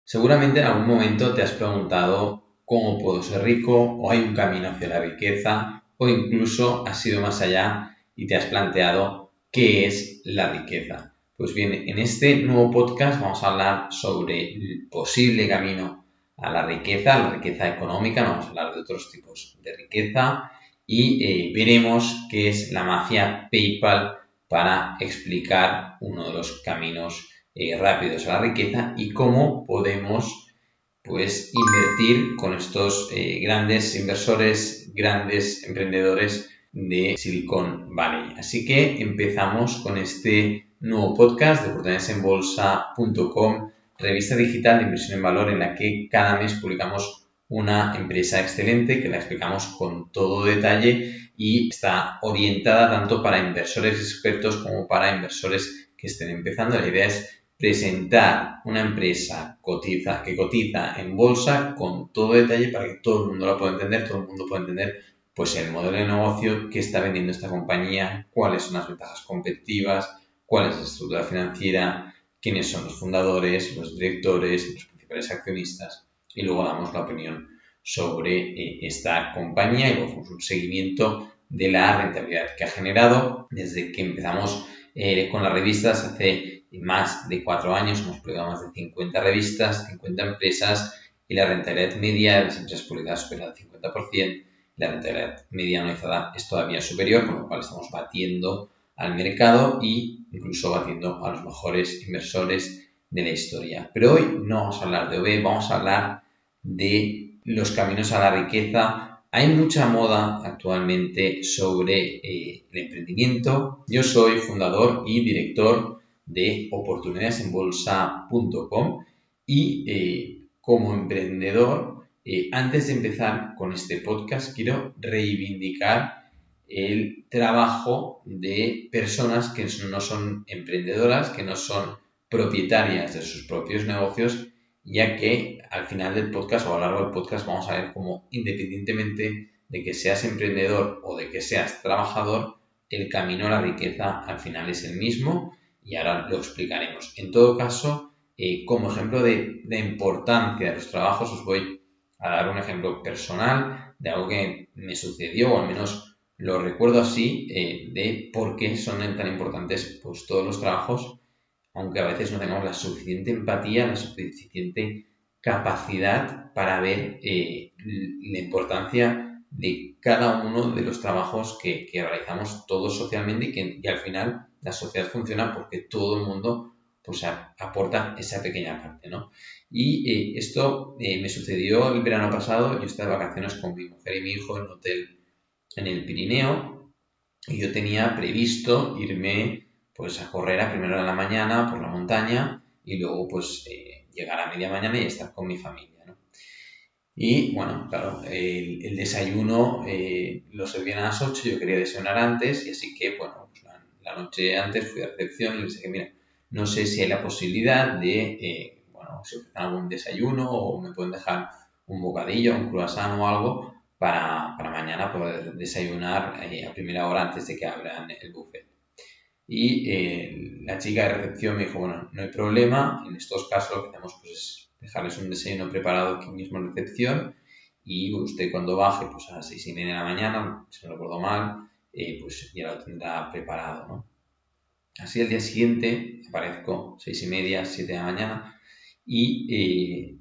Seguramente en algún momento te has preguntado cómo puedo ser rico, o hay un camino hacia la riqueza, o incluso has ido más allá y te has planteado qué es la riqueza. Pues bien, en este nuevo podcast vamos a hablar sobre el posible camino a la riqueza económica, no vamos a hablar de otros tipos de riqueza y veremos qué es la mafia PayPal para explicar uno de los caminos rápidos a la riqueza y cómo podemos pues invertir con estos grandes inversores, grandes emprendedores de Silicon Valley. Así que empezamos con este nuevo podcast de oportunidadesenbolsa.com, revista digital de inversión en valor en la que cada mes publicamos una empresa excelente que la explicamos con todo detalle y está orientada tanto para inversores expertos como para inversores que estén empezando. La idea es presentar una empresa que cotiza en bolsa con todo detalle para que todo el mundo la pueda entender, todo el mundo pueda entender pues el modelo de negocio que está vendiendo esta compañía, cuáles son las ventajas competitivas, cuál es la estructura financiera, quiénes son los fundadores, los directores, los principales accionistas y luego damos la opinión sobre esta compañía y luego hacemos un seguimiento de la rentabilidad que ha generado desde que empezamos con las revistas hace más de 4 años. Hemos publicado más de 50 revistas, 50 empresas y la rentabilidad media de las empresas publicadas supera el 50%. La rentabilidad media anualizada es todavía superior, con lo cual estamos batiendo al mercado e incluso batiendo a los mejores inversores de la historia. Pero hoy no vamos a hablar de OB, vamos a hablar de los caminos a la riqueza. Hay mucha moda actualmente sobre el emprendimiento. Yo soy fundador y director de oportunidadesenbolsa.com y como emprendedor, antes de empezar con este podcast, quiero reivindicar el trabajo de personas que no son emprendedoras, que no son propietarias de sus propios negocios, ya que al final del podcast o a lo largo del podcast vamos a ver cómo, independientemente de que seas emprendedor o de que seas trabajador, el camino a la riqueza al final es el mismo y ahora lo explicaremos. En todo caso, como ejemplo de la importancia de los trabajos, os voy a dar un ejemplo personal de algo que me sucedió, o al menos lo recuerdo así, de por qué son tan importantes pues, todos los trabajos, aunque a veces no tengamos la suficiente empatía, la suficiente capacidad para ver la importancia de cada uno de los trabajos que realizamos todos socialmente y al final la sociedad funciona porque todo el mundo pues aporta esa pequeña parte, ¿no? Y esto me sucedió el verano pasado. Yo estaba de vacaciones con mi mujer y mi hijo en un hotel en el Pirineo y yo tenía previsto irme pues a correr a primera hora de la mañana por la montaña y luego pues llegar a media mañana y estar con mi familia, ¿no? Y bueno, claro, el desayuno lo servían a las 8, yo quería desayunar antes y así que, bueno, pues la noche antes fui a recepción y les dije, mira, no sé si hay la posibilidad de, bueno, si ofrecen algún desayuno o me pueden dejar un bocadillo, un croissant o algo para mañana poder desayunar a primera hora antes de que abran el buffet. Y la chica de recepción me dijo, bueno, no hay problema, en estos casos lo que hacemos pues, es dejarles un desayuno preparado aquí mismo en recepción y usted cuando baje pues a las 6:30 de la mañana, si no recuerdo mal, pues ya lo tendrá preparado, ¿no? Así al día siguiente aparezco 6:30, 7 de la mañana y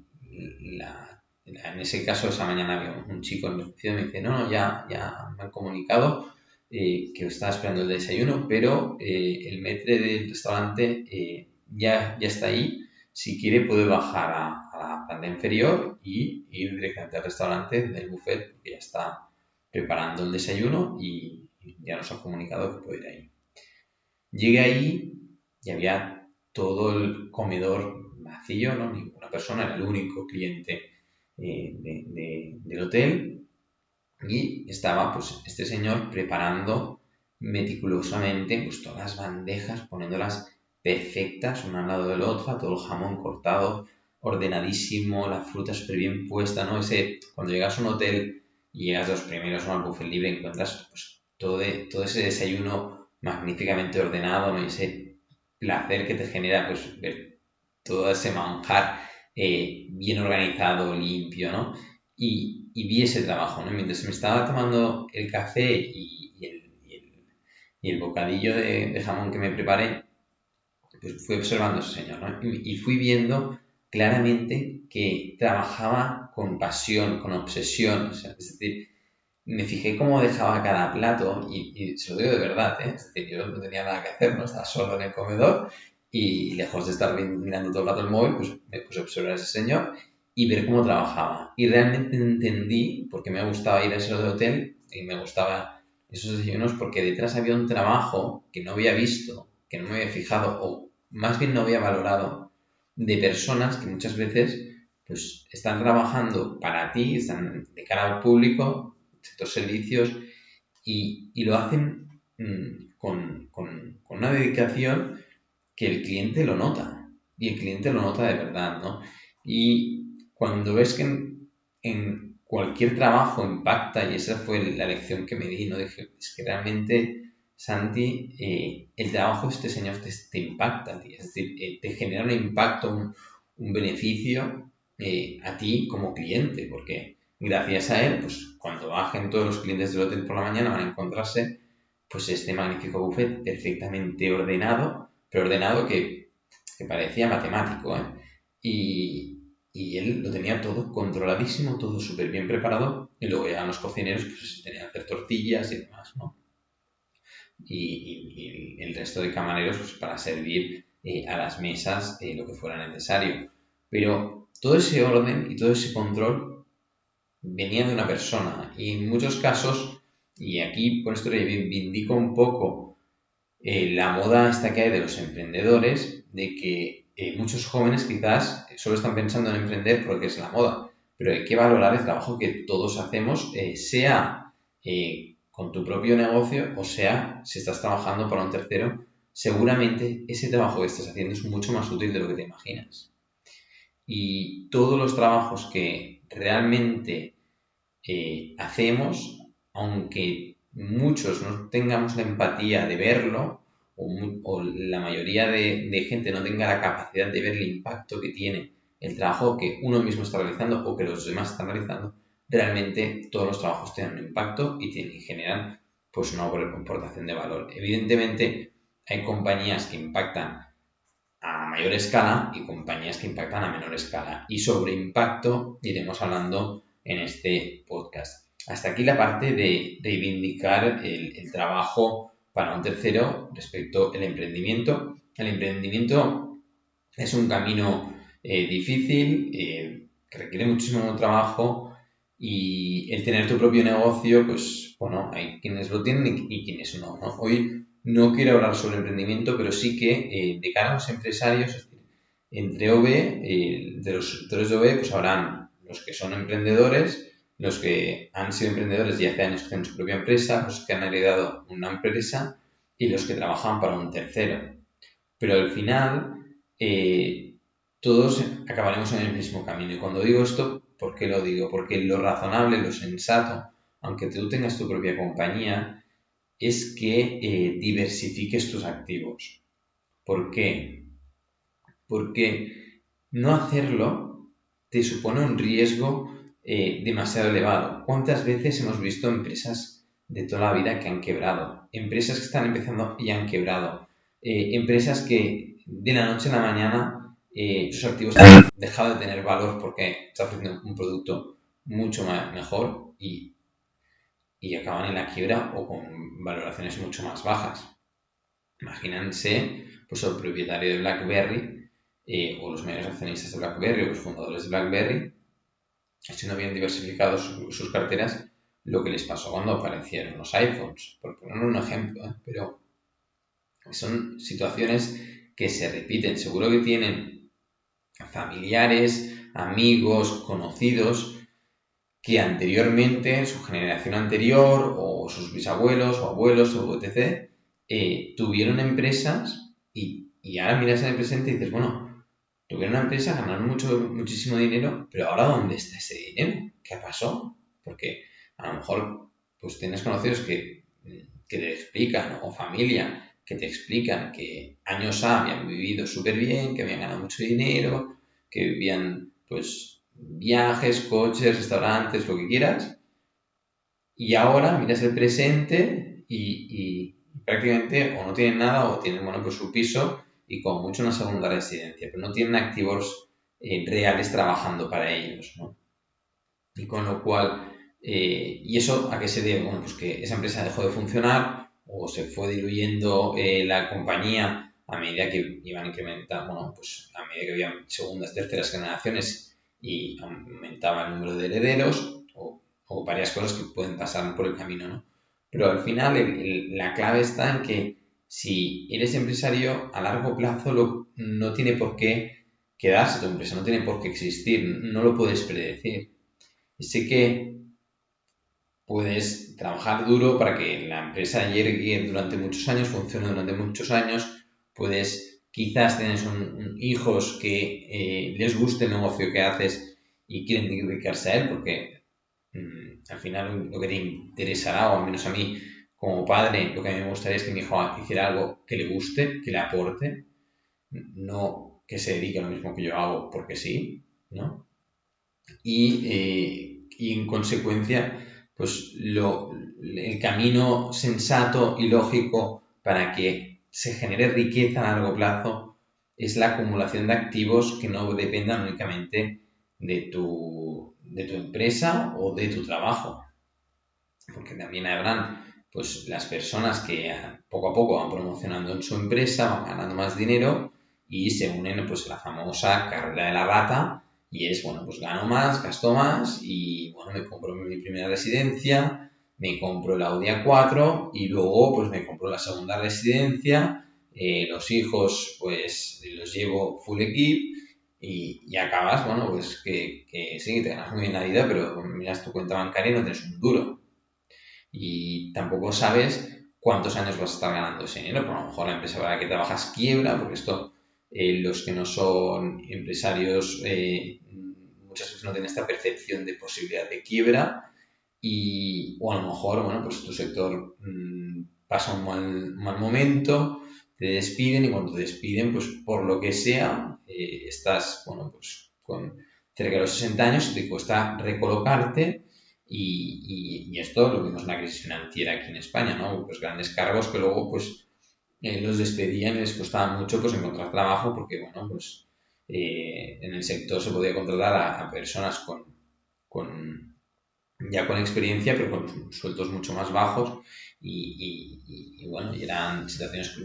en ese caso esa mañana había un chico en recepción y me dice, no, ya me han comunicado que estaba esperando el desayuno, pero el maître del restaurante ya está ahí. Si quiere puede bajar a la planta inferior y ir directamente al restaurante del buffet porque ya está preparando el desayuno y ya nos ha comunicado que puede ir ahí. Llegué ahí y había todo el comedor vacío, ¿no? Ninguna persona, era el único cliente del hotel y estaba pues este señor preparando meticulosamente pues todas las bandejas, poniéndolas perfectas una al lado del otro, todo el jamón cortado, ordenadísimo, la fruta súper bien puesta, ¿no? Cuando llegas a un hotel y llegas de los primeros, ¿no? Al buffet libre, encuentras pues todo ese desayuno magníficamente ordenado, ¿no? Y ese placer que te genera pues ver todo ese manjar bien organizado, limpio, ¿no? Y vi ese trabajo, ¿no? Mientras me estaba tomando el café y el bocadillo de jamón que me preparé, pues fui observando a ese señor, ¿no? Y fui viendo claramente que trabajaba con pasión, con obsesión, o sea, es decir, me fijé cómo dejaba cada plato y se lo digo de verdad, ¿eh? Es decir, yo no tenía nada que hacer, ¿no? Estaba solo en el comedor y lejos de estar mirando todo el rato el móvil, pues me puse a observar a ese señor y ver cómo trabajaba. Y realmente entendí, porque me gustaba ir a ese hotel y me gustaba esos desayunos, porque detrás había un trabajo que no había visto, que no me había fijado, o más bien no había valorado, de personas que muchas veces pues están trabajando para ti, están de cara al público, ciertos servicios, y lo hacen con una dedicación que el cliente lo nota, y el cliente lo nota de verdad, ¿no? Y cuando ves que en cualquier trabajo impacta, y esa fue la lección que me di, ¿no? Dije, es que realmente, Santi, el trabajo de este señor te impacta, tío. Es decir, te genera un impacto, un beneficio a ti como cliente, porque gracias a él, pues cuando bajen todos los clientes del hotel por la mañana van a encontrarse pues este magnífico buffet perfectamente ordenado, pero ordenado que parecía matemático, ¿eh? Y él lo tenía todo controladísimo, todo súper bien preparado, y luego llegaban los cocineros, pues tenían que hacer tortillas y demás, ¿no? Y el resto de camareros, pues para servir a las mesas lo que fuera necesario. Pero todo ese orden y todo ese control venía de una persona, y en muchos casos, y aquí por esto reivindico un poco la moda esta que hay de los emprendedores, de que muchos jóvenes quizás solo están pensando en emprender porque es la moda, pero hay que valorar el trabajo que todos hacemos, sea con tu propio negocio o sea si estás trabajando para un tercero, seguramente ese trabajo que estás haciendo es mucho más útil de lo que te imaginas. Y todos los trabajos que realmente hacemos, aunque muchos no tengamos la empatía de verlo, o la mayoría de gente no tenga la capacidad de ver el impacto que tiene el trabajo que uno mismo está realizando o que los demás están realizando, realmente todos los trabajos tienen un impacto y generan pues una aportación de valor. Evidentemente hay compañías que impactan a mayor escala y compañías que impactan a menor escala. Y sobre impacto iremos hablando en este podcast. Hasta aquí la parte de reivindicar el trabajo para un tercero respecto al emprendimiento. El emprendimiento es un camino difícil, que requiere muchísimo trabajo, y el tener tu propio negocio, pues bueno, hay quienes lo tienen y quienes no, ¿no? Hoy no quiero hablar sobre emprendimiento, pero sí que de cara a los empresarios, es decir, entre OV, de los sectores de OV, pues habrán los que son emprendedores, los que han sido emprendedores y hace años que tienen su propia empresa, los que han heredado una empresa y los que trabajan para un tercero. Pero al final todos acabaremos en el mismo camino. Y cuando digo esto, ¿por qué lo digo? Porque lo razonable, lo sensato, aunque tú tengas tu propia compañía, es que diversifiques tus activos. ¿Por qué? Porque no hacerlo te supone un riesgo demasiado elevado. ¿Cuántas veces hemos visto empresas de toda la vida que han quebrado? Empresas que están empezando y han quebrado. Empresas que de la noche a la mañana sus activos han dejado de tener valor porque está ofreciendo un producto mucho mejor y acaban en la quiebra o con valoraciones mucho más bajas. Imagínense pues, el propietario de BlackBerry o los mayores accionistas de BlackBerry o los fundadores de BlackBerry, si no habían diversificado sus carteras, lo que les pasó cuando aparecieron los iPhones, por poner un ejemplo, pero son situaciones que se repiten. Seguro que tienen familiares, amigos, conocidos que anteriormente, su generación anterior, o sus bisabuelos o abuelos o etc., tuvieron empresas y ahora miras en el presente y dices, bueno, tuvieron una empresa, ganaron muchísimo dinero, pero ahora ¿dónde está ese dinero? ¿Qué pasó? Porque a lo mejor pues tienes conocidos que te explican, o familia que te explican que años habían vivido súper bien, que habían ganado mucho dinero, que vivían pues viajes, coches, restaurantes, lo que quieras. Y ahora miras el presente y prácticamente o no tienen nada o tienen, bueno, pues su piso y como mucho una segunda residencia, pero no tienen activos reales trabajando para ellos, ¿no? Y con lo cual, ¿y eso a qué se debe? Bueno, pues que esa empresa dejó de funcionar o se fue diluyendo la compañía a medida que iban incrementando, bueno, pues a medida que había segundas, terceras generaciones y aumentaba el número de herederos o varias cosas que pueden pasar por el camino, ¿no? Pero al final la clave está en que si eres empresario a largo plazo no tiene por qué quedarse tu empresa, no tiene por qué existir, no lo puedes predecir. Y sé que puedes trabajar duro para que la empresa llegue durante muchos años, funcione durante muchos años. Puedes, quizás tienes hijos que les guste el negocio que haces y quieren dedicarse a él porque al final lo que te interesará, o al menos a mí como padre, lo que a mí me gustaría es que mi hijo hiciera algo que le guste, que le aporte, no que se dedique a lo mismo que yo hago porque sí, ¿no? Y en consecuencia, pues el camino sensato y lógico para que se genere riqueza a largo plazo es la acumulación de activos que no dependan únicamente de tu empresa o de tu trabajo. Porque también habrán pues las personas que poco a poco van promocionando en su empresa, van ganando más dinero y se unen pues a la famosa carrera de la rata y es, bueno, pues gano más, gasto más y, bueno, me compro mi primera residencia, me compro el Audi A4 y luego pues me compro la segunda residencia, los hijos pues los llevo full equip y acabas, bueno, pues que sí, que te ganas muy bien la vida, pero miras tu cuenta bancaria y no tienes un duro y tampoco sabes cuántos años vas a estar ganando ese dinero. Por lo mejor la empresa para la que trabajas quiebra, porque esto, los que no son empresarios muchas veces no tienen esta percepción de posibilidad de quiebra o a lo mejor, bueno, pues tu sector pasa un mal momento, te despiden y cuando te despiden, pues por lo que sea, estás, bueno, pues con cerca de los 60 años y te cuesta recolocarte y esto lo vimos en la crisis financiera aquí en España, ¿no? Pues grandes cargos que luego pues los despedían y les costaba mucho pues encontrar trabajo porque, bueno, pues en el sector se podía contratar a personas con ya con experiencia, pero con sueldos mucho más bajos bueno, y eran situaciones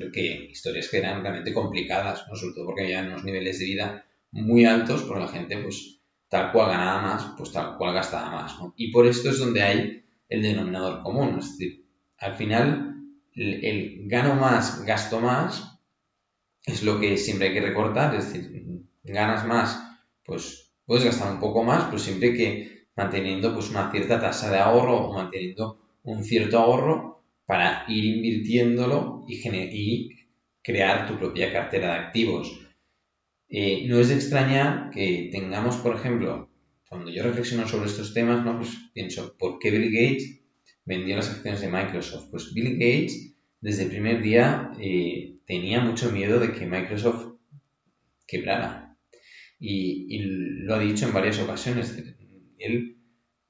historias que eran realmente complicadas, ¿no? Sobre todo porque había unos niveles de vida muy altos, porque la gente, pues, tal cual ganaba más, pues tal cual gastaba más, ¿no? Y por esto es donde hay el denominador común, es decir, al final, el gano más, gasto más, es lo que siempre hay que recortar, es decir, ganas más, pues puedes gastar un poco más, pero siempre que manteniendo pues una cierta tasa de ahorro o manteniendo un cierto ahorro para ir invirtiéndolo y crear tu propia cartera de activos. No es de extrañar que tengamos, por ejemplo, cuando yo reflexiono sobre estos temas, ¿no? Pues pienso, ¿por qué Bill Gates vendió las acciones de Microsoft? Pues Bill Gates, desde el primer día, tenía mucho miedo de que Microsoft quebrara. Y lo ha dicho en varias ocasiones. Él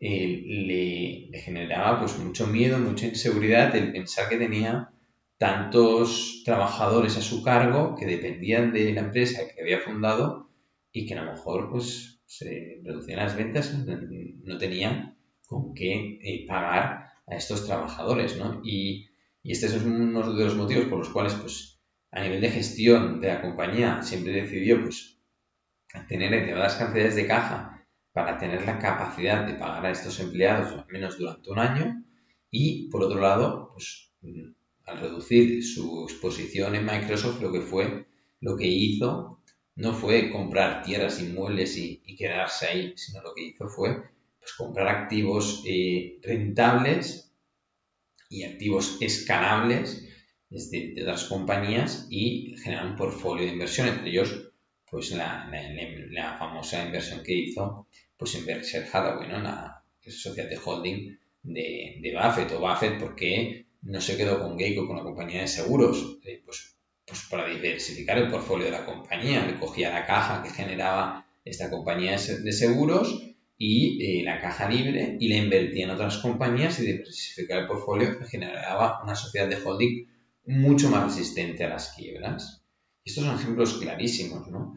le generaba pues mucho miedo, mucha inseguridad el pensar que tenía tantos trabajadores a su cargo que dependían de la empresa que había fundado y que a lo mejor pues se reducían las ventas, no tenían con qué pagar a estos trabajadores, ¿no? Y este es uno de los motivos por los cuales pues a nivel de gestión de la compañía siempre decidió pues tener elevadas cantidades de caja para tener la capacidad de pagar a estos empleados al menos durante un año y por otro lado pues al reducir su exposición en Microsoft lo que hizo no fue comprar tierras, inmuebles y quedarse ahí, sino lo que hizo fue pues, comprar activos rentables y activos escalables de otras compañías y generar un portfolio de inversión, entre ellos pues la famosa inversión que hizo pues en Berkshire Hathaway, ¿no? La sociedad de holding de Buffett o Buffett porque no se quedó con Geico, con la compañía de seguros, pues para diversificar el portfolio de la compañía, le cogía la caja que generaba esta compañía de seguros y la caja libre, y la invertía en otras compañías y diversificar el portfolio, que generaba una sociedad de holding mucho más resistente a las quiebras. Estos son ejemplos clarísimos, ¿no?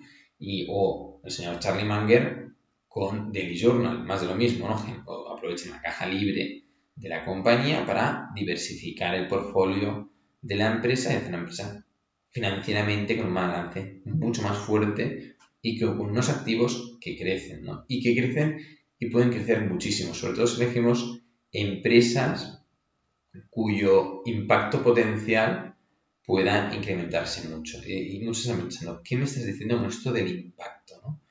O el señor Charlie Munger con Daily Journal, más de lo mismo, ¿no? Aprovechen la caja libre de la compañía para diversificar el portfolio de la empresa y hacer una empresa financieramente con un balance mucho más fuerte y con unos activos que crecen, ¿no? Y que crecen y pueden crecer muchísimo, sobre todo si elegimos empresas cuyo impacto potencial pueda incrementarse mucho. Y muchos están pensando, ¿qué me estás diciendo con esto del impacto, ¿no?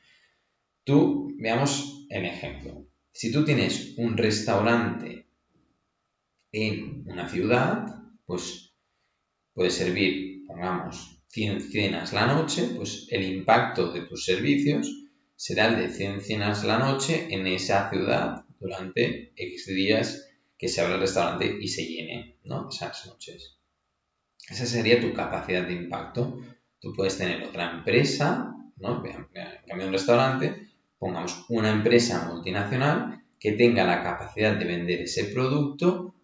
Veamos el ejemplo. Si tú tienes un restaurante en una ciudad, pues puede servir, pongamos, 100 cenas la noche, pues el impacto de tus servicios será el de 100 cenas la noche en esa ciudad durante X días que se abra el restaurante y se llene, ¿no? Esas noches. Esa sería tu capacidad de impacto. Tú puedes tener otra empresa, ¿no? En cambio de un restaurante, pongamos una empresa multinacional que tenga la capacidad de vender ese producto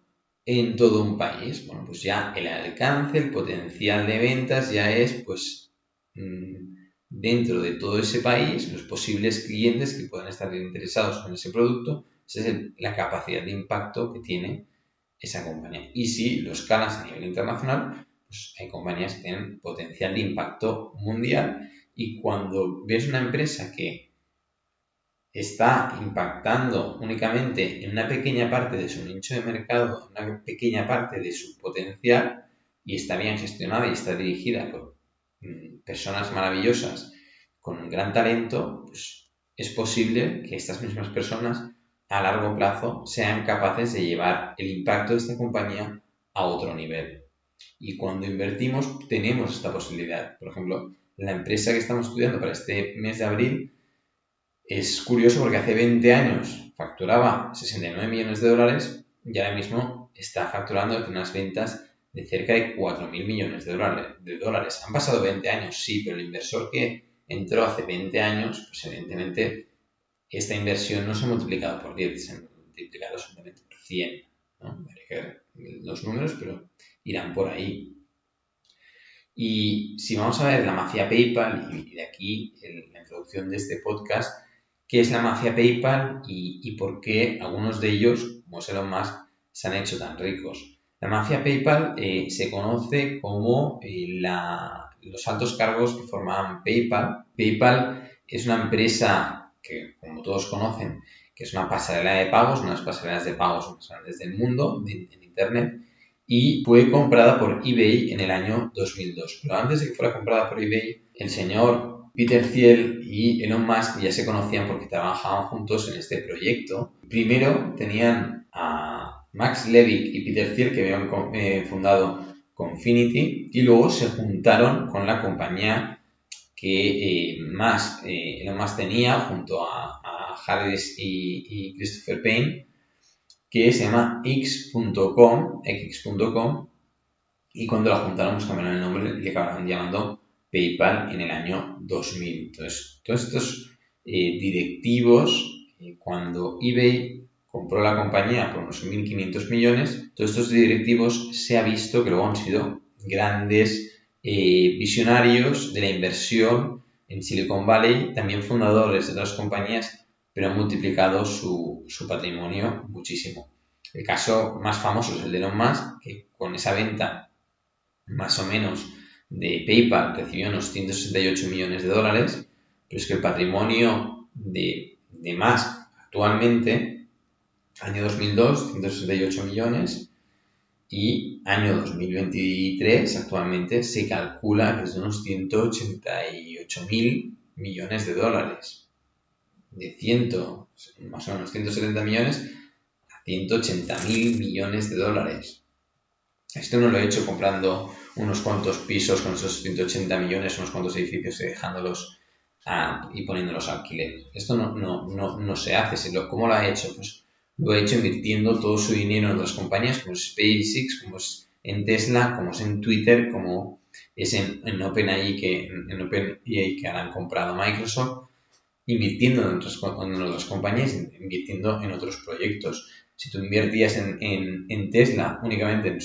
en todo un país. Bueno, pues ya el alcance, el potencial de ventas ya es, pues, dentro de todo ese país, los posibles clientes que puedan estar interesados en ese producto, esa es la capacidad de impacto que tiene esa compañía. Y si lo escalas a nivel internacional, pues hay compañías que tienen potencial de impacto mundial, y cuando ves una empresa que está impactando únicamente en una pequeña parte de su nicho de mercado, en una pequeña parte de su potencial, y está bien gestionada y está dirigida por personas maravillosas con un gran talento, pues es posible que estas mismas personas a largo plazo sean capaces de llevar el impacto de esta compañía a otro nivel. Y cuando invertimos tenemos esta posibilidad. Por ejemplo, la empresa que estamos estudiando para este mes de abril es curioso porque hace 20 años facturaba 69 millones de dólares y ahora mismo está facturando unas ventas de cerca de 4.000 millones de dólares. Han pasado 20 años, sí, pero el inversor que entró hace 20 años, pues evidentemente esta inversión no se ha multiplicado por 10, se ha multiplicado simplemente por 100, ¿no? Habría que ver los números, pero irán por ahí. Y si vamos a ver la mafia PayPal, y de aquí la introducción de este podcast, ¿qué es la mafia PayPal y por qué algunos de ellos, como es Elon Musk, se han hecho tan ricos? La mafia PayPal se conoce como los altos cargos que formaban PayPal. PayPal es una empresa que, como todos conocen, que es una pasarela de pagos, una de las pasarelas de pagos más grandes del mundo en Internet, y fue comprada por eBay en el año 2002. Pero antes de que fuera comprada por eBay, el señor Peter Thiel y Elon Musk ya se conocían porque trabajaban juntos en este proyecto. Primero tenían a Max Levchin y Peter Thiel, que habían fundado Confinity, y luego se juntaron con la compañía que Elon Musk tenía junto a Harris y Christopher Payne, que se llama x.com, y cuando la juntaron pues cambiaron el nombre y le acabaron llamando PayPal en el año 2000. Entonces, todos estos directivos, cuando eBay compró la compañía por unos 1.500 millones, todos estos directivos se ha visto que luego han sido grandes visionarios de la inversión en Silicon Valley, también fundadores de otras compañías, pero han multiplicado su patrimonio muchísimo. El caso más famoso es el de Elon Musk, que con esa venta más o menos de PayPal recibió unos 168 millones de dólares, pero es que el patrimonio de Musk actualmente, año 2002, 168 millones, y año 2023 actualmente se calcula que es de unos 188.000 millones de dólares. De más o menos 170 millones a 180.000 millones de dólares. Esto no lo he hecho comprando unos cuantos pisos con esos 180 millones, unos cuantos edificios y dejándolos y poniéndolos a alquiler. Esto no se hace. ¿Cómo lo ha hecho? Pues lo ha hecho invirtiendo todo su dinero en otras compañías como es SpaceX, como es en Tesla, como es en Twitter, como es en OpenAI, que ahora han comprado Microsoft. invirtiendo en otras compañías, invirtiendo en otros proyectos. Si tú invertías en Tesla únicamente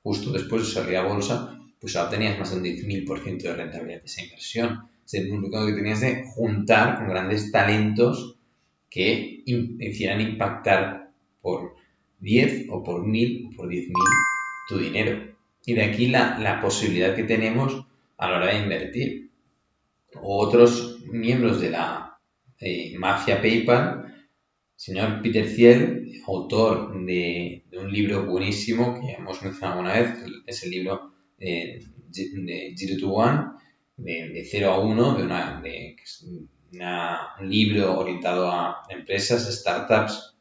justo después de salir a bolsa, pues ahora tenías más de un 10.000% de rentabilidad de esa inversión. Es lo único que tenías de juntar con grandes talentos que hicieran impactar por 10 o por 1.000 o por 10.000 tu dinero. Y de aquí la posibilidad que tenemos a la hora de invertir. Otros miembros de la mafia PayPal, señor Peter Thiel, autor de un libro buenísimo que hemos mencionado una vez, es el libro de Zero to One, de 0 a 1, que es un libro orientado a empresas, startups,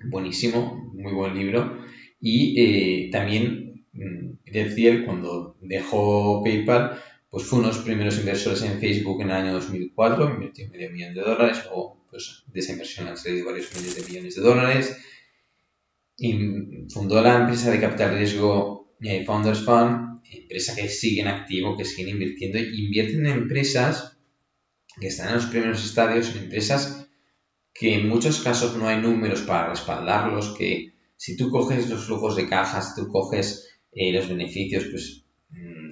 buenísimo, muy buen libro. Y también Peter Thiel, cuando dejó PayPal, pues fue uno de los primeros inversores en Facebook en el año 2004, invirtió $500,000, o pues de esa inversión han salido varios miles de millones de dólares. Y fundó la empresa de capital riesgo Founders Fund, empresa que sigue en activo, que siguen invirtiendo, y invierten en empresas que están en los primeros estadios, en empresas que en muchos casos no hay números para respaldarlos, que si tú coges los flujos de cajas, si tú coges los beneficios, pues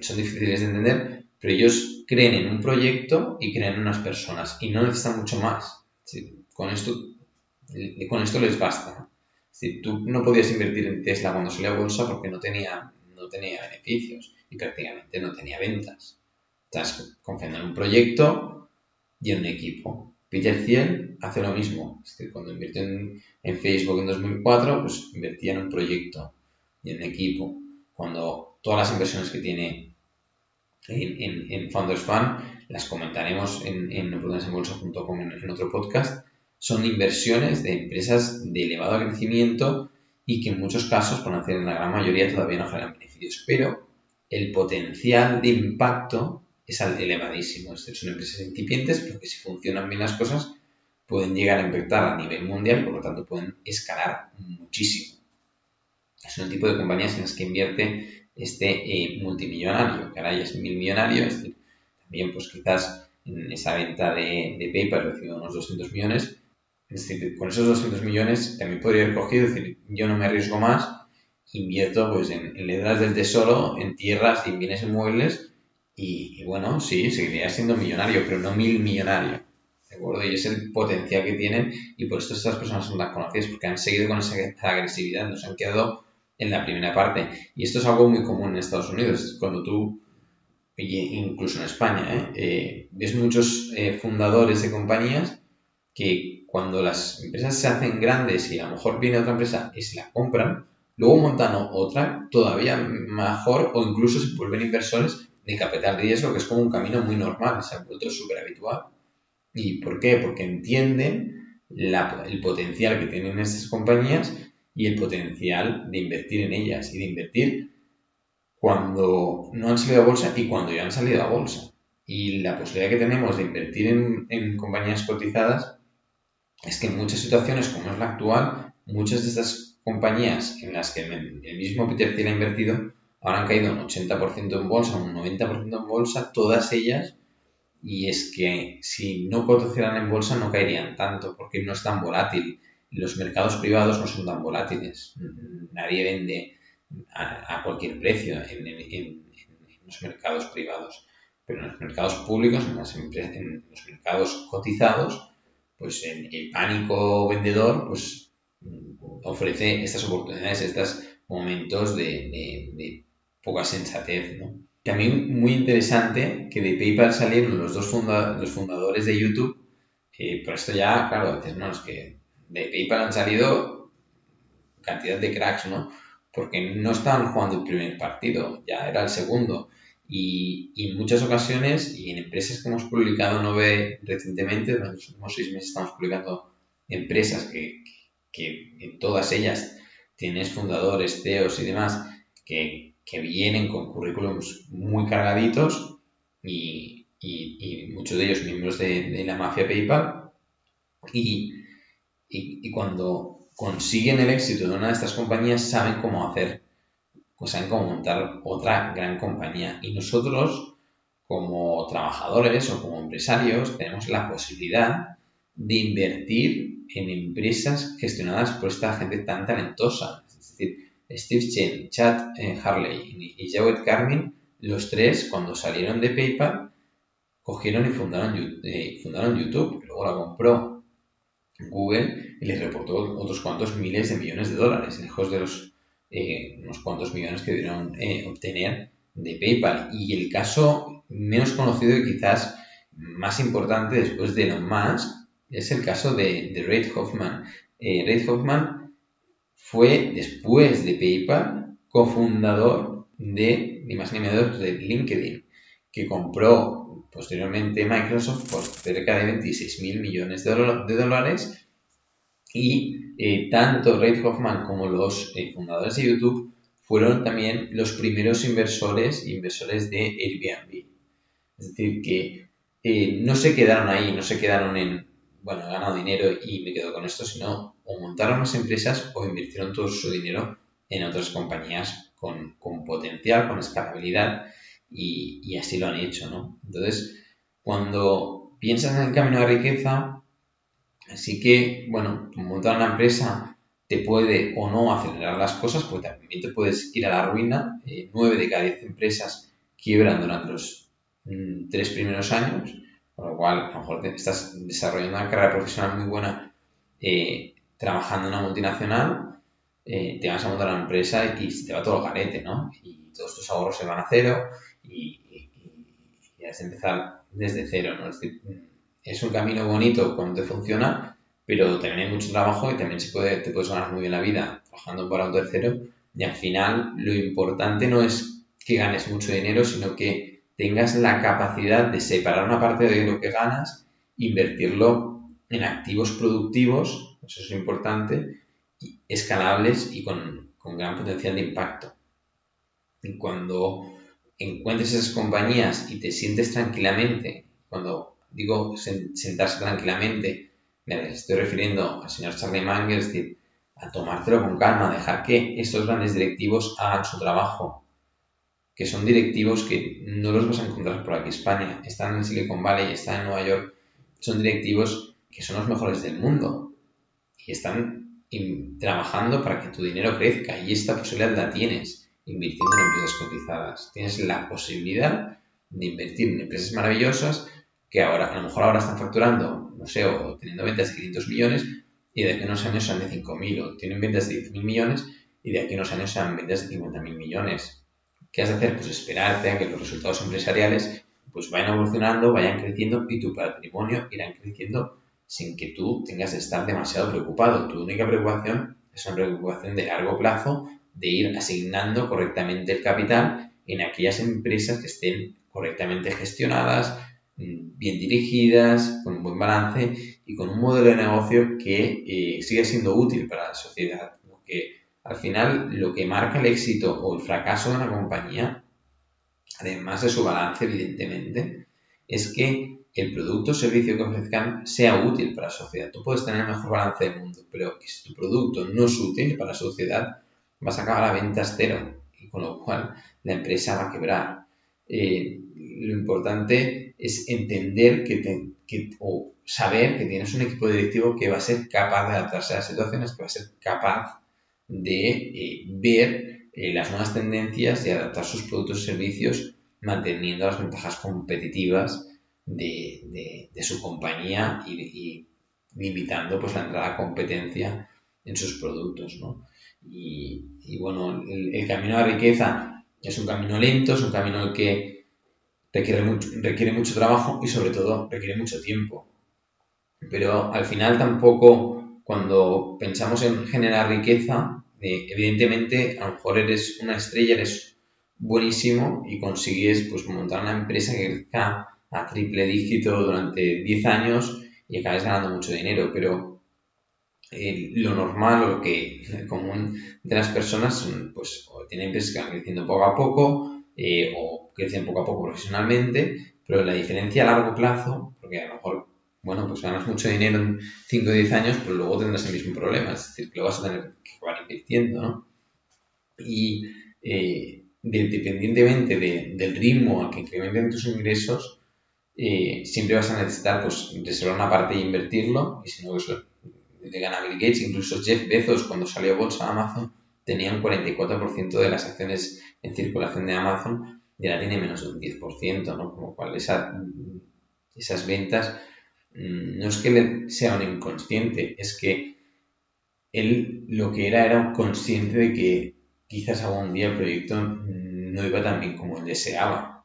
son difíciles de entender, pero ellos creen en un proyecto y creen en unas personas y no necesitan mucho más. Sí, con esto les basta. Si tú no podías invertir en Tesla cuando salió a bolsa porque no tenía beneficios y prácticamente no tenía ventas. Estás confiando en un proyecto y en un equipo. Peter Thiel hace lo mismo. Es decir, cuando invirtió en Facebook en 2004, pues invertía en un proyecto y en un equipo. Cuando todas las inversiones que tiene en Founders Fund, las comentaremos en opportunidadesenbolsa.com en otro podcast, son inversiones de empresas de elevado crecimiento y que en muchos casos, por no decir en la gran mayoría, todavía no generan beneficios. Pero el potencial de impacto es elevadísimo. Es decir, son empresas incipientes, pero que si funcionan bien las cosas pueden llegar a impactar a nivel mundial y por lo tanto pueden escalar muchísimo. Son el tipo de compañías en las que invierte este multimillonario, que ahora ya es 1.000 millonario. Es decir, también pues quizás en esa venta de PayPal recibió unos 200 millones. Es decir, con esos 200 millones también podría haber cogido, es decir, yo no me arriesgo más, invierto pues en letras del tesoro, en tierras y en bienes inmuebles y bueno, sí, seguiría siendo millonario, pero no 1.000 millonario, ¿de acuerdo? Y es el potencial que tienen y por esto estas personas son tan conocidas, porque han seguido con esa agresividad, no se han quedado en la primera parte. Y esto es algo muy común en Estados Unidos, cuando tú, incluso en España, ves muchos fundadores de compañías que cuando las empresas se hacen grandes y a lo mejor viene otra empresa y se la compran, luego montan otra todavía mejor o incluso se vuelven inversores de capital riesgo, que es como un camino muy normal, se ha vuelto súper habitual. ¿Y por qué? Porque entienden el potencial que tienen estas compañías y el potencial de invertir en ellas y de invertir cuando no han salido a bolsa y cuando ya han salido a bolsa. Y la posibilidad que tenemos de invertir en compañías cotizadas es que en muchas situaciones, como es la actual, muchas de estas compañías en las que el mismo Peter Thiel ha invertido ahora han caído un 80% en bolsa, un 90% en bolsa, todas ellas, y es que si no cotizaran en bolsa no caerían tanto porque no es tan volátil. Los mercados privados no son tan volátiles. Nadie vende a cualquier precio en los mercados privados, pero en los mercados públicos, en los mercados cotizados, pues el pánico vendedor pues ofrece estas oportunidades, estos momentos de poca sensatez, ¿no? También muy interesante que de PayPal salieron los fundadores de YouTube, que por esto ya, claro, dices, no, es que de PayPal han salido cantidad de cracks, ¿no? Porque no estaban jugando el primer partido, ya era el segundo. Y en muchas ocasiones, y en empresas que hemos publicado recientemente, en los últimos 6 meses estamos publicando empresas que en todas ellas tienes fundadores, CEOs y demás, que vienen con currículums muy cargaditos y muchos de ellos miembros de la mafia PayPal y cuando consiguen el éxito de una de estas compañías saben cómo hacer, pues saben cómo montar otra gran compañía. Y nosotros, como trabajadores o como empresarios tenemos la posibilidad de invertir en empresas gestionadas por esta gente tan talentosa. Es decir, Steve Chen, Chad Hurley y Jawed Karmin, los tres, cuando salieron de PayPal, cogieron y fundaron YouTube. Luego la compró Google y les reportó otros cuantos miles de millones de dólares, lejos de los unos cuantos millones que debieron obtener de PayPal. Y el caso menos conocido y quizás más importante después de Elon Musk es el caso de Reid Hoffman. Reid Hoffman fue, después de PayPal, cofundador de, ni más ni menos, de LinkedIn, que compró posteriormente Microsoft por cerca de 26.000 millones de dólares. Y tanto Reid Hoffman como los fundadores de YouTube fueron también los primeros inversores de Airbnb. Es decir, que no se quedaron ahí, no se quedaron en, bueno, he ganado dinero y me quedo con esto, sino o montaron las empresas o invirtieron todo su dinero en otras compañías con potencial, con escalabilidad y así lo han hecho, ¿no? Entonces, cuando piensas en el camino de riqueza, así que, bueno, montar una empresa te puede o no acelerar las cosas, porque también te puedes ir a la ruina. 9 de cada 10 empresas quiebran durante los 3 primeros años, con lo cual a lo mejor estás desarrollando una carrera profesional muy buena trabajando en una multinacional, te vas a montar una empresa y se te va todo el garete, ¿no? Y todos tus ahorros se van a cero y has de empezar desde cero, ¿no? Es decir, es un camino bonito cuando te funciona, pero también hay mucho trabajo y también te puedes ganar muy bien la vida trabajando para un tercero. Y al final lo importante no es que ganes mucho dinero, sino que tengas la capacidad de separar una parte de lo que ganas, invertirlo en activos productivos, eso es importante, escalables y con gran potencial de impacto. Y cuando encuentres esas compañías y te sientes tranquilamente, cuando digo sentarse tranquilamente, me estoy refiriendo al señor Charlie Munger, es decir, a tomártelo con calma, dejar que estos grandes directivos hagan su trabajo, que son directivos que no los vas a encontrar por aquí en España, están en Silicon Valley, están en Nueva York, son directivos que son los mejores del mundo y están trabajando para que tu dinero crezca y esta posibilidad la tienes invirtiendo en empresas cotizadas. Tienes la posibilidad de invertir en empresas maravillosas que ahora, a lo mejor ahora están facturando, no sé, o teniendo ventas de 500 millones y de aquí a unos años sean de 5.000 o tienen ventas de 10.000 millones y de aquí a unos años sean ventas de 50.000 millones. ¿Qué has de hacer? Pues esperarte a que los resultados empresariales pues vayan evolucionando, vayan creciendo y tu patrimonio irá creciendo sin que tú tengas que estar demasiado preocupado. Tu única preocupación es una preocupación de largo plazo de ir asignando correctamente el capital en aquellas empresas que estén correctamente gestionadas, bien dirigidas, con un buen balance y con un modelo de negocio que siga siendo útil para la sociedad. Porque al final lo que marca el éxito o el fracaso de una compañía, además de su balance evidentemente, es que el producto o servicio que ofrezcan sea útil para la sociedad. Tú puedes tener el mejor balance del mundo, pero que si tu producto no es útil para la sociedad, vas a acabar a ventas cero y con lo cual la empresa va a quebrar. Lo importante es entender o saber que tienes un equipo directivo que va a ser capaz de adaptarse a las situaciones, que va a ser capaz de ver las nuevas tendencias y adaptar sus productos y servicios manteniendo las ventajas competitivas de su compañía y limitando pues la entrada a competencia en sus productos, ¿no? Y bueno, el camino a la riqueza es un camino lento, es un camino que requiere mucho trabajo y sobre todo requiere mucho tiempo. Pero al final tampoco, cuando pensamos en generar riqueza, evidentemente a lo mejor eres una estrella, eres buenísimo y consigues pues montar una empresa que crezca a triple dígito durante 10 años y acabes ganando mucho dinero, pero lo normal o lo que el común de las personas son, pues, o tienen empresas que van creciendo poco a poco o crecen poco a poco profesionalmente, pero la diferencia a largo plazo, porque a lo mejor, bueno, pues ganas mucho dinero en 5 o 10 años, pero luego tendrás el mismo problema, es decir, que lo vas a tener que acabar invirtiendo, ¿no? Y independientemente del ritmo al que incrementen tus ingresos, siempre vas a necesitar pues reservar una parte e invertirlo, y si no, eso le gana Bill Gates. Incluso Jeff Bezos, cuando salió a bolsa Amazon, tenía un 44% de las acciones en circulación de Amazon y ahora tiene menos de un 10%, ¿no? Con lo cual esas ventas no es que sea un inconsciente, es que él lo que era un consciente de que quizás algún día el proyecto no iba tan bien como él deseaba.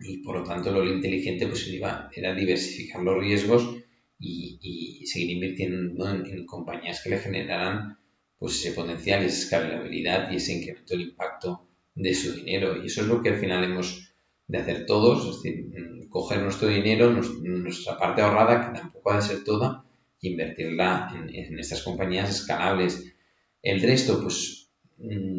Y por lo tanto lo inteligente pues era diversificar los riesgos y seguir invirtiendo en compañías que le generaran pues ese potencial, esa escalabilidad y ese incremento del impacto de su dinero. Y eso es lo que al final hemos de hacer todos, es decir, coger nuestro dinero, nuestra parte ahorrada, que tampoco ha de ser toda, e invertirla en estas compañías escalables. El resto, pues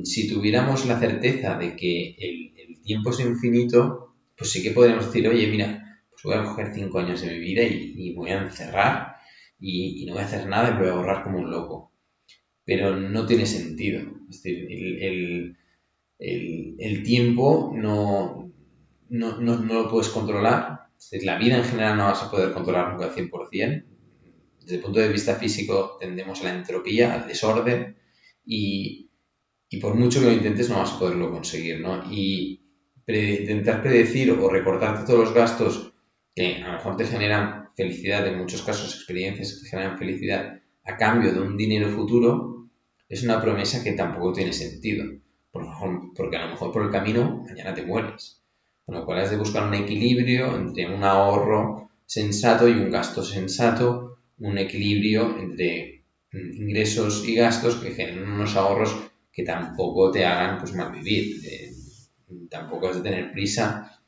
si tuviéramos la certeza de que el tiempo es infinito, pues sí que podríamos decir, oye, mira, pues voy a coger 5 años de mi vida y voy a encerrar y no voy a hacer nada y voy a ahorrar como un loco. Pero no tiene sentido. Es decir, el tiempo no lo puedes controlar. Es decir, la vida en general no vas a poder controlar nunca al 100%. Desde el punto de vista físico tendemos a la entropía, al desorden y por mucho que lo intentes no vas a poderlo conseguir, ¿no? Y intentar predecir o recortarte todos los gastos que a lo mejor te generan felicidad, en muchos casos experiencias que te generan felicidad a cambio de un dinero futuro, es una promesa que tampoco tiene sentido. Porque a lo mejor por el camino mañana te mueres. Con lo cual has de buscar un equilibrio entre un ahorro sensato y un gasto sensato, un equilibrio entre ingresos y gastos que generen unos ahorros que tampoco te hagan pues malvivir. Tampoco has de tener prisa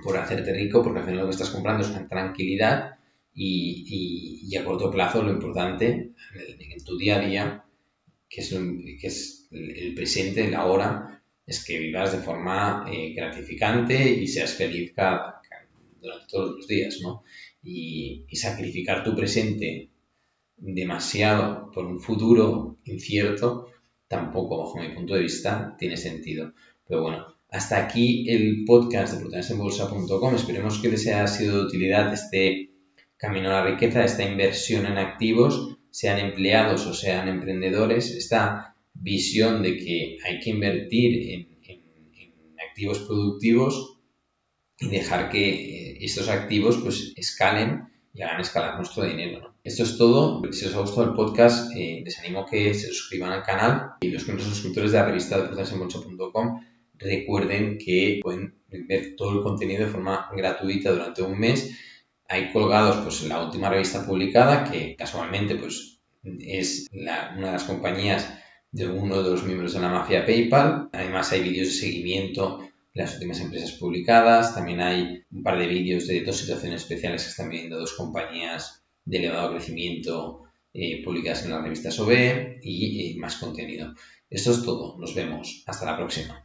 por hacerte rico, porque al final lo que estás comprando es una tranquilidad y a corto plazo lo importante en tu día a día, que es el presente, el ahora, es que vivas de forma gratificante y seas feliz durante todos los días, ¿no? Y sacrificar tu presente demasiado por un futuro incierto, tampoco, bajo mi punto de vista, tiene sentido. Pero bueno, hasta aquí el podcast de brutalesenbolsa.com. Esperemos que les haya sido de utilidad este camino a la riqueza, esta inversión en activos, sean empleados o sean emprendedores, esta visión de que hay que invertir en activos productivos y dejar que estos activos pues escalen y hagan escalar nuestro dinero, ¿no? Esto es todo. Si os ha gustado el podcast, les animo a que se suscriban al canal, y los que no son suscriptores de la revista de brutalesenbolsa.com recuerden que pueden ver todo el contenido de forma gratuita durante un mes. Hay colgados pues la última revista publicada, que casualmente pues es una de las compañías de uno de los miembros de la mafia PayPal. Además hay vídeos de seguimiento de las últimas empresas publicadas. También hay un par de vídeos de 2 situaciones especiales que están viendo 2 compañías de elevado crecimiento publicadas en la revista SOBE y más contenido. Esto es todo. Nos vemos. Hasta la próxima.